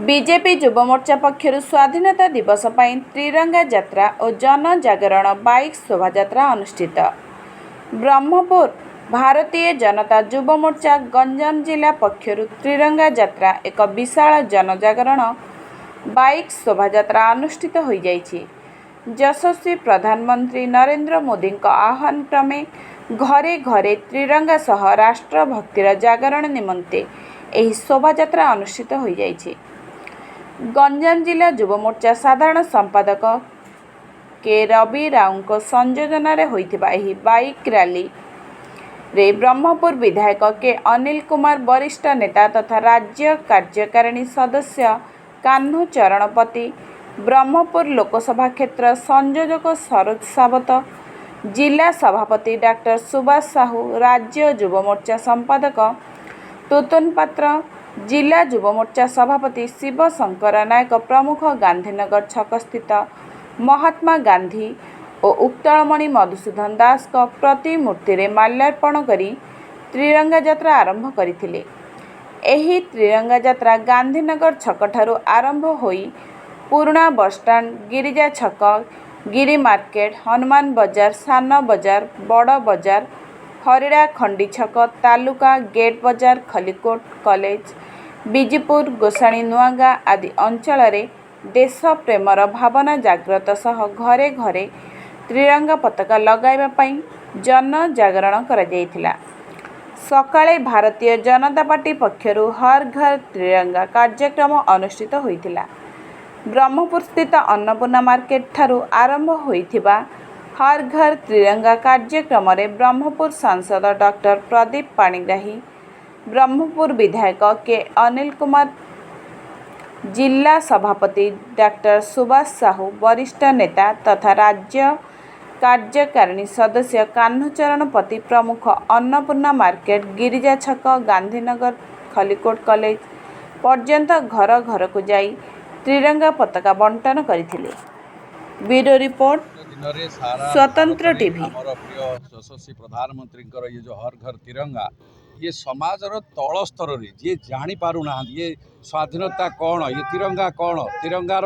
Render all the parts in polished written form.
BJP Yuva Morcha पक्षर स्वाधीनता दिवस पर त्रिरंगा यात्रा और जनजागरण बाइक शोभायात्रा अनुष्ठित। ब्रह्मपुर भारतीय जनता युवमोर्चा गंजाम जिला पक्षर त्रिरंगा यात्रा एक विशाल जनजागरण बाइक शोभायात्रा अनुष्ठित हो जाइछि। यशस्वी प्रधानमंत्री नरेंद्र मोदी आह्वान क्रमे घरे घरे त्रिरंगा सह राष्ट्रभक्तिर जागरण निमंते एही शोभायात्रा अनुष्ठित हो जाइछि। गंजाम जिला युवमोर्चा साधारण संपादक के रवि राव संयोजन होइथिबा एही बाइक रैली रे ब्रह्मपुर विधायक के अनिल कुमार वरिष्ठ नेता तथा राज्य कार्यकारिणी सदस्य कान्हू चरणपति, ब्रह्मपुर लोकसभा क्षेत्र संयोजक सरोज सावत, जिला सभापति डॉक्टर सुभाष साहू, राज्य युवमोर्चा संपादक तुतुन पात्र, जिला युवमोर्चा सभापति शिव शंकर नायक प्रमुख गांधीनगर छक स्थित महात्मा गांधी और उक्तलमणि मधुसूदन दास को प्रतिमूर्ति रे माल्यार्पण करी त्रिरंगा यात्रा आरंभ करथिले। एही त्रिरंगा यात्रा गांधीनगर छक ठारू आरंभ होई पुराना बसस्टाण्ड, गिरिजा छक, गिरी मार्केट, हनुमान बजार, सान बजार, बड़ बजार, हरिड़ा खंडी छक, तालुका गेट बजार, खलिकोट कॉलेज, बिजीपुर, गोसाणी नुआगाँ आदि अंचल देश प्रेमर भावना जाग्रत सह घरे घरे त्रिरंगा पताका लगाइबा पई जन जागरण करा जायथिला। सकाळे भारतीय जनता पार्टी पक्षरु हर घर त्रिरंगा कार्यक्रम अनुष्ठित होइथिला। ब्रह्मपुर स्थित अन्नपूर्णा मार्केट ठारू आरंभ होइथिबा हर घर त्रिरंगा कार्यक्रम रे ब्रह्मपुर सांसद डॉक्टर प्रदीप पाणिग्राही, ब्रह्मपुर विधायक के अनिल कुमार, जिला सभापति डॉक्टर सुभाष साहू, वरिष्ठ नेता तथा राज्य कार्यकारिणी सदस्य कान्हू चरणपति प्रमुख अन्नपूर्णा मार्केट, गिरिजा छक, गांधीनगर, खलिकोट कॉलेज पर्यंत घर घर को जाई त्रिरंगा पताका बंटन करथिले। ब्यूरो रिपोर्ट, स्वतंत्र टीवी। प्रिय यशस्वी प्रधानमंत्री ये जो हर घर तिरंगा ये समाजर तल स्तर में जी जानी पारु ना ये स्वाधीनता कौन, ये तिरंगा कौन, तिरंगार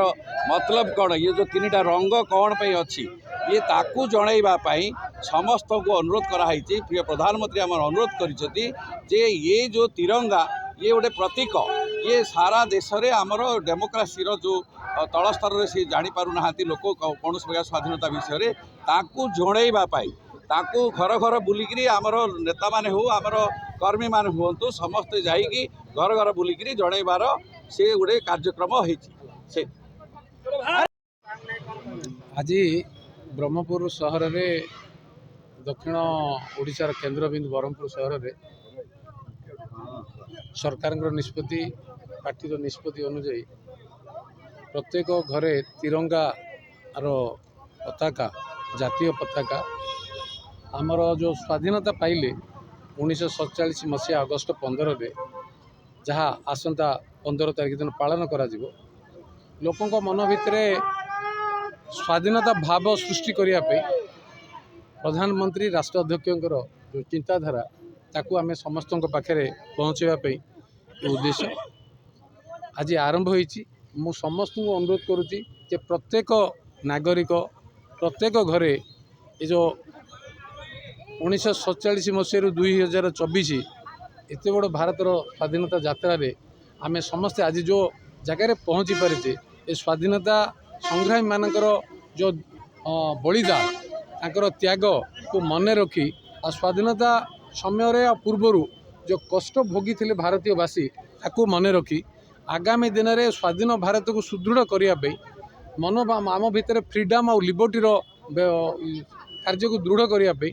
मतलब कौन, ये जो तीनटा रंग कौन पे अच्छी ये ताकू जनइबाई समस्त को अनुरोध कराई। प्रिय प्रधानमंत्री आम अनुरोध कर ये जो तिरंगा ये गोटे प्रतीक, ये सारा देश में आमर डेमोक्रेसी जो तल स्तर में सी जानी पारु ना लोक कौन प्रकार स्वाधीनता विषय ताकू जनइबाई ताकू घर घर बुलिकी आमर नेता माने हो आमर कर्मी मान हूँ समस्ते जाइकी घर घर बुलिकी जनइबार से गोटे कार्यक्रम होती। आज ब्रह्मपुर सहर में दक्षिण ओडिशार केन्द्रबिंदु ब्रह्मपुर सहर में सरकार निष्पत्ति पार्टी निष्पत्ति अनुजाई प्रत्येक घरे तिरंगा पताका जातीय पताका आमर जो स्वाधीनता पाइले 1947 मसीहा अगस्ट 15 रे जहाँ आसंता 15 तारिख दिन पालन करा जिवो लोकों मन भितर स्वाधीनता भाव सृष्टि करने प्रधानमंत्री राष्ट्र अध्यक्षर जो चिंताधारा ताकू आमे समस्त पाखे पहुँचापी उद्देश्य आज आरंभ होईची। मु समस्त को अनुरोध करुच्ची जे प्रत्येक नागरिक प्रत्येक घरे ये जो 1947 मसीह 2024 एत बड़ भारतर स्वाधीनता यात्रा रे आमे समस्ते आज जो जगार पहुँची पारिचे ये स्वाधीनता संग्रामी मानकर जो बलिदान तांकर त्याग को मन रखी आ स्वाधीनता समय रे पूर्वर जो कष्ट भोगी थे भारतीयवासी ताकू मन रखी आगामी दिन में स्वाधीन भारत को सुदृढ़ करने मन आम भितर फ्रीडम और लिबर्टी कार्य को दृढ़ करने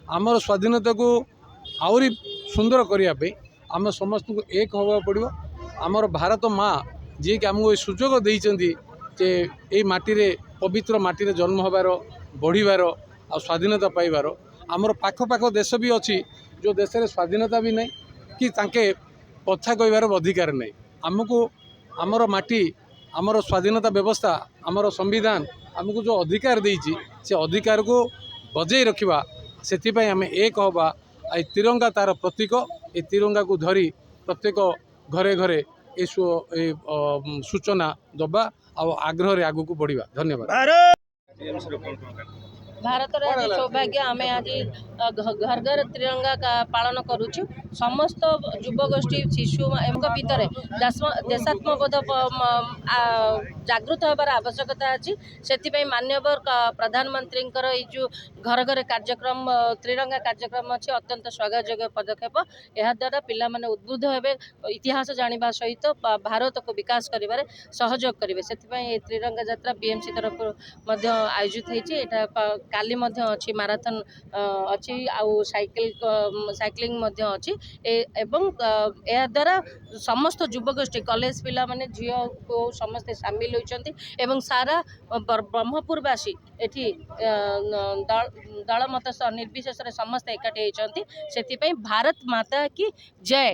आमर स्वाधीनता को आहरी सुंदर करने आम समस्त को एक होगा पड़ो। आमर भारत माँ जी कि आमको सुजोग देइचंदी जे ये माटी रे पवित्र माटी रे जन्म होबार बढ़िबार आ स्वाधीनता पाइबार आमर पाख पाख देश भी अच्छी जो देश रे स्वाधीनता भी नहीं कि तांके कथा कहबार अधिकार नहीं। आमको आमर माटी आमर स्वाधीनता व्यवस्था आमर संविधान आमको जो अधिकार देइची से अधिकार को बजाई रखिबा से आम एक होबा। तिरंगा तार प्रतीक ये तिरंगा को धरी प्रत्येक घरे घरे ଏ ସୂଚନା ଦେବା ଆଉ ଆଗ୍ରହରେ ଆଗକୁ ବଢ଼ିବା। ଧନ୍ୟବାଦ। भारतर आज सौभाग्य आम आज घर घर तिरंगा का पालन करुचु समस्त युवगोष्ठी शिशु भितर देशात्मबोध जागृत होबार आवश्यकता अच्छी से मान्यवर प्रधानमंत्री जो घर घर कार्यक्रम त्रिरंगा कार्यक्रम अच्छी अत्यंत स्वागतयोग्य पदक्षेप यह द्वारा पिला माने उद्बुद्ध हेबे इतिहास जानिबा सहित भारत को विकास करिबारे सहयोग करेंगे से त्रिरंगा यात्रा बीएमसी तरफ आयोजित होती काली अच्छी माराथन अच्छी आउ साइक्लिंग अच्छी एवं या द्वारा समस्त युवगोष्ठी कॉलेज पिला माने झील को समस्ते सामिल होती एवं सारा ब्रह्मपुरवासी एठी दल मत निर्विशेष समस्त एकाठी होती से भारत माता की जय।